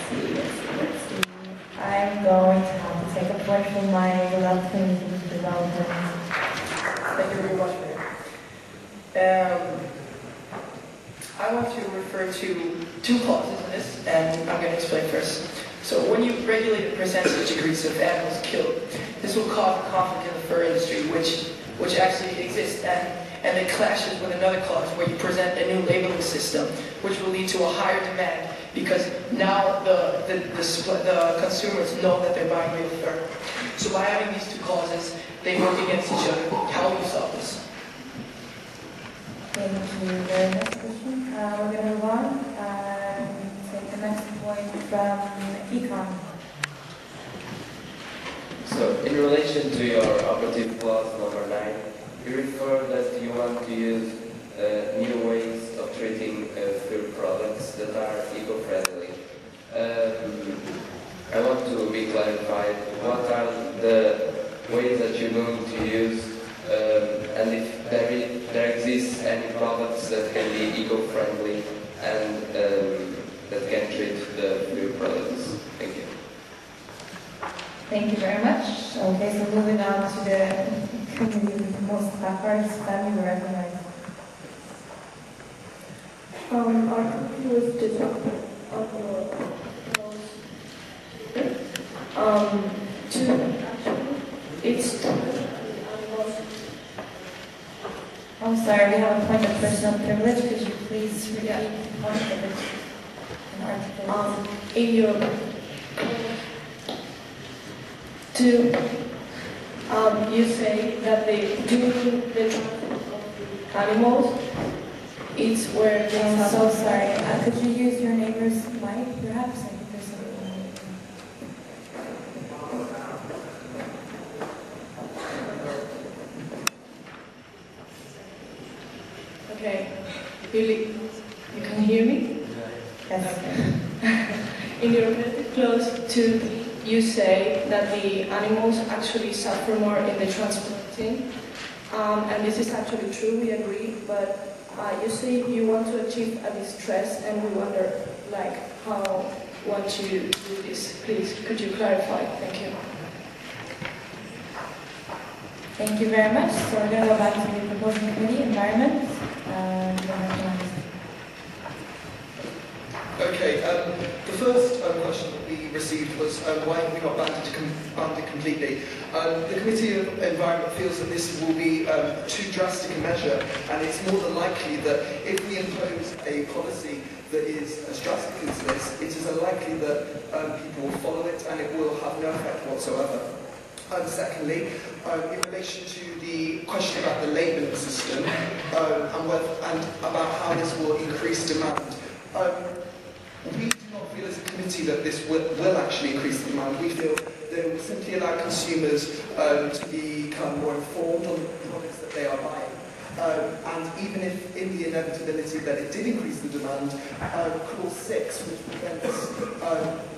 see. I'm going to have to take a point from my development. Thank you very much, man. I want to refer to two clauses in this, and I'm going to explain first. So when you regulate the percentage degrees of animals killed, this will cause a conflict in the fur industry, which actually exists, and it clashes with another clause where you present a new labeling system, which will lead to a higher demand because now the consumers know that they're buying real fur. So by having these two clauses, they work against each other. How will you solve this? Thank you very much, Christian. We're going to move on and take the next point from Econ. So, in relation to your operative clause number 9, you refer that you want to use new ways of treating food products that are eco-friendly. I want to be clarified, what are the ways that you're going to use, and if there exists any products that can be eco-friendly and that can treat the food products. Thank you. Thank you very much. Okay, so moving on to the committee with the most backwards family recognized. Our committee was designed I'm sorry, we have a point of personal privilege. Could you please repeat the point of it? In your you say that the animals, it's where they I'm have. so sorry. Could you use your neighbor's mic, perhaps? I think there's something. Okay, Billy, you can hear me? Yes. Okay. In your clause 2, you say that the animals actually suffer more in the transporting, and this is actually true, we agree, but you say you want to achieve a distress, and we wonder, like, how want you to do this? Please, could you clarify? Thank you. Thank you very much. So we're going to go back to the proposal committee, environment. Okay, the first question that we received was why have we not banned it completely? The Committee of Environment feels that this will be too drastic a measure, and it's more than likely that if we impose a policy that is as drastic as this, it is unlikely that people will follow it and it will have no effect whatsoever. Secondly, in relation to the question about the labelling system and about how this will increase demand, we do not feel as a committee that this will actually increase the demand. We feel that it will simply allow consumers to become more informed on the products that they are buying. And even if, in the inevitability that it did increase the demand, Clause 6, which prevents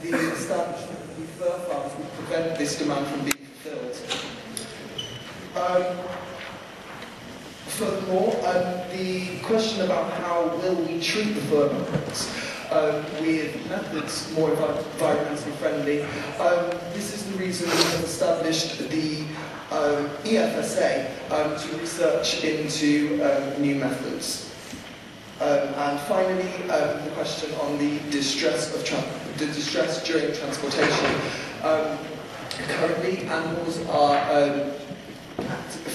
the establishment of new fur farms, would prevent this demand from being fulfilled. Furthermore, the question about how will we treat the fur products with methods more environmentally friendly, this is the reason we have established the EFSA to research into new methods. And finally, the question on the distress during transportation. Currently, animals are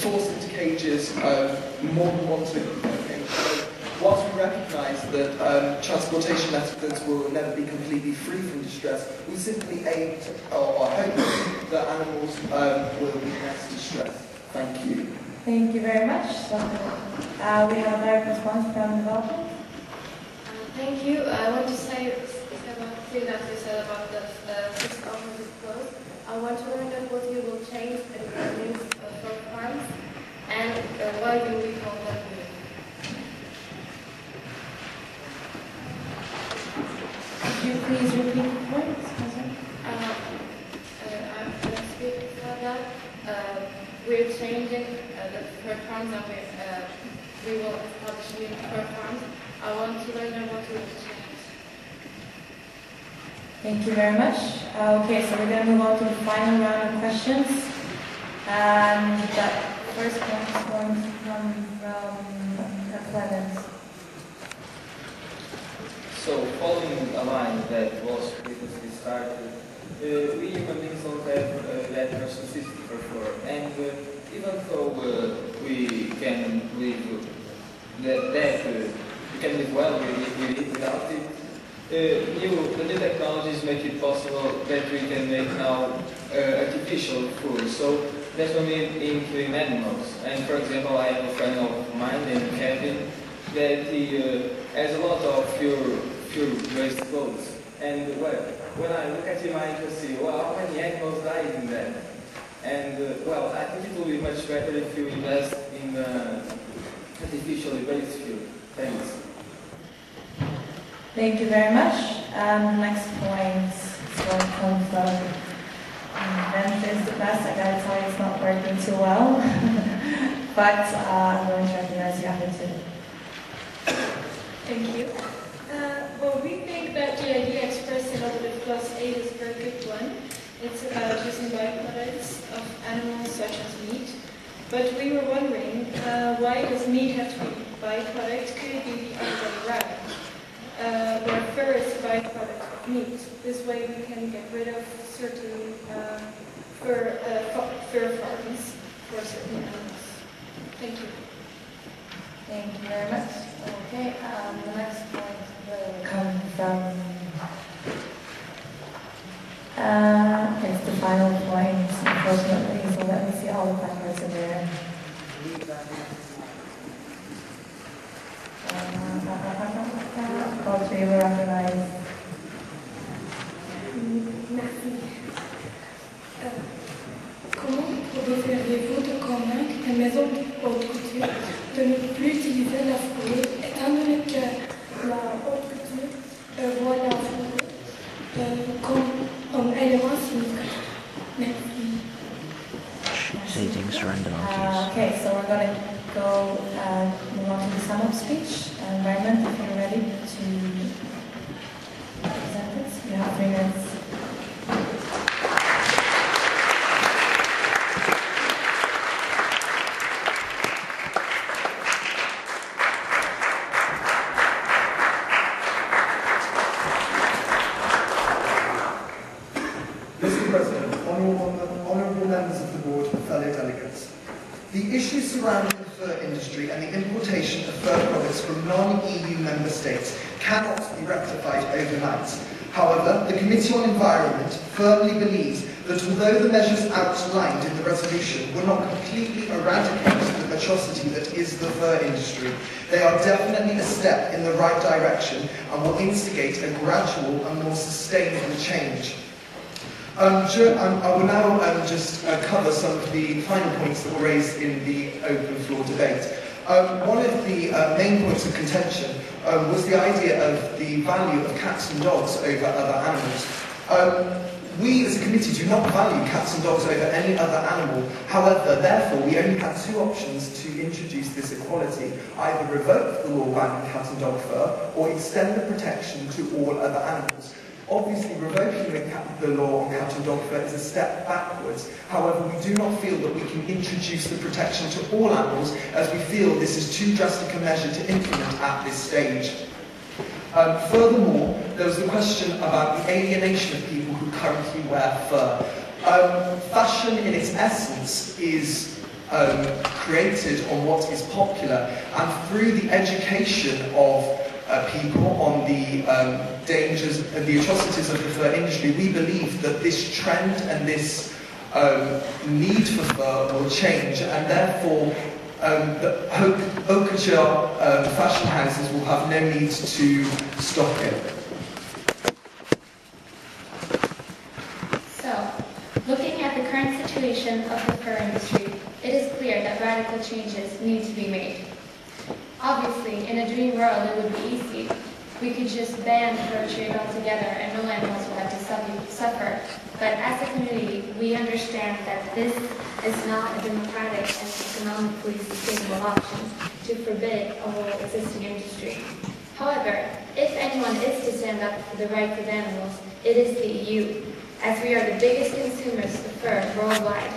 forced into cages more than once a week. So, whilst we recognise that transportation methods will never be completely free from distress, we simply aim to, or hope that animals will be less distressed. Thank you. Thank you very much. So, we have a direct response from developers. Thank you. I want to say about thing that you said about the fixed offers clause. I want to learn that what you will change in the names of farms and why do we call that new? Could you please repeat the point? I'm going to speak for that. We're changing the fur farms and we will establish new fur farms. I want to learn what we will change. Thank you very much. Okay, so we're going to move on to the final round of questions. And that first one is going to come from Clemens. So, following a line that was previously started, we human beings don't have that much necessity for fur, and even though we can live we can live well with it, without it, the new technologies make it possible that we can make now artificial fur. So that's what we include animals. And for example, I have a friend of mine named Kevin that he has a lot of fur-based clothes. And well, when I look at him, I just see, well, how many animals died in that? And well, I think it will be much better if you invest in artificially based fur. Thanks. Thank you very much. Next point is going to come from Memphis. The best, I gotta tell you, it's not working too well. But I'm going to recognize you after two. Thank you. Well, we think that the idea expressed in Alternative Plus 8 is a very good one. It's about using byproducts of animals such as meat. But we were wondering, why does meat have to be byproduct? Could it be the other way around? Where fur is a byproduct of meat. This way we can get rid of certain fur farms for certain animals. Thank you. Thank you very much. Okay, the next point will come from, it's the final point, unfortunately, so let me see all the placards in there. All three were recognized. Merci. Comment pourriez-vous te convaincre que maison de haute couture de ne plus utiliser la fourrure, étant donné que la haute couture voit la fourrure comme élément significatif? Merci. Saving surrender monkeys. Okay, so we're going to go move on to the sum-up speech. Environment, if you're ready to present this, you have 3 minutes. Mr. President, honourable members of the board, fellow delegates. The issues surrounding the fur industry and the importation of fur products from non-EU member states cannot be rectified overnight. However, the Committee on Environment firmly believes that although the measures outlined in the resolution will not completely eradicate the atrocity that is the fur industry, they are definitely a step in the right direction and will instigate a gradual and more sustainable change. I will now just cover some of the final points that were raised in the open floor debate. One of the main points of contention was the idea of the value of cats and dogs over other animals. We as a committee do not value cats and dogs over any other animal. However, therefore, we only had 2 options to introduce this equality. Either revoke the law banning cat and dog fur, or extend the protection to all other animals. Obviously, revoking the law on cat and dog fur is a step backwards. However, we do not feel that we can introduce the protection to all animals, as we feel this is too drastic a measure to implement at this stage. Furthermore, there was the question about the alienation of people who currently wear fur. Fashion, in its essence, is created on what is popular, and through the education of people on the dangers and the atrocities of the fur industry, we believe that this trend and this need for fur will change, and therefore the haute couture fashion houses will have no need to stock it. So, looking at the current situation of the fur industry, it is clear that radical changes need to be made. Obviously, in a dream world, it would be easy. We could just ban fur trade altogether and no animals would have to suffer. But as a community, we understand that this is not a democratic and economically sustainable option to forbid a whole existing industry. However, if anyone is to stand up for the rights of animals, it is the EU, as we are the biggest consumers of fur worldwide.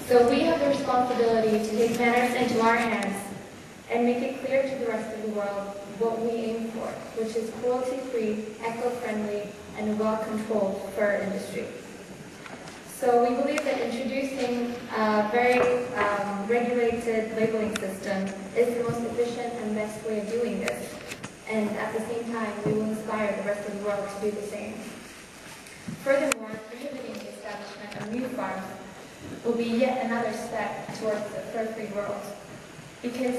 So we have the responsibility to take matters into our hands and make it clear to the rest of the world what we aim for, which is cruelty-free, eco-friendly, and a well-controlled fur industry. So we believe that introducing a very regulated labeling system is the most efficient and best way of doing this. And at the same time, we will inspire the rest of the world to do the same. Furthermore, prohibiting the establishment of new farms will be yet another step towards a fur-free world. Because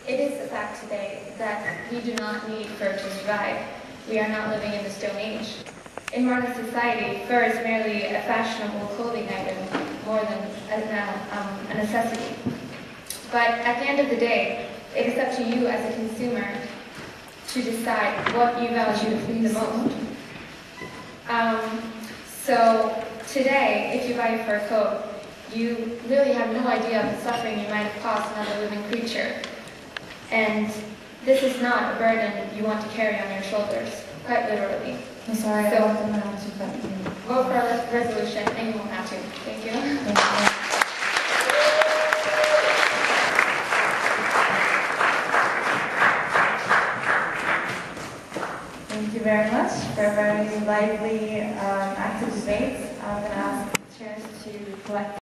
it is a fact today that we do not need fur to survive. We are not living in the Stone Age. In modern society, fur is merely a fashionable clothing item more than a necessity. But at the end of the day, it is up to you as a consumer to decide what you value the most. So today, if you buy a fur coat, you really have no idea of the suffering you might have caused another living creature. And this is not a burden you want to carry on your shoulders, quite literally. I'm sorry, So, I want them to have to cut you. Vote for a resolution, and you won't have to. Thank you. Thank you. Thank you very much for a very lively, active debate. I'm going to ask chairs to collect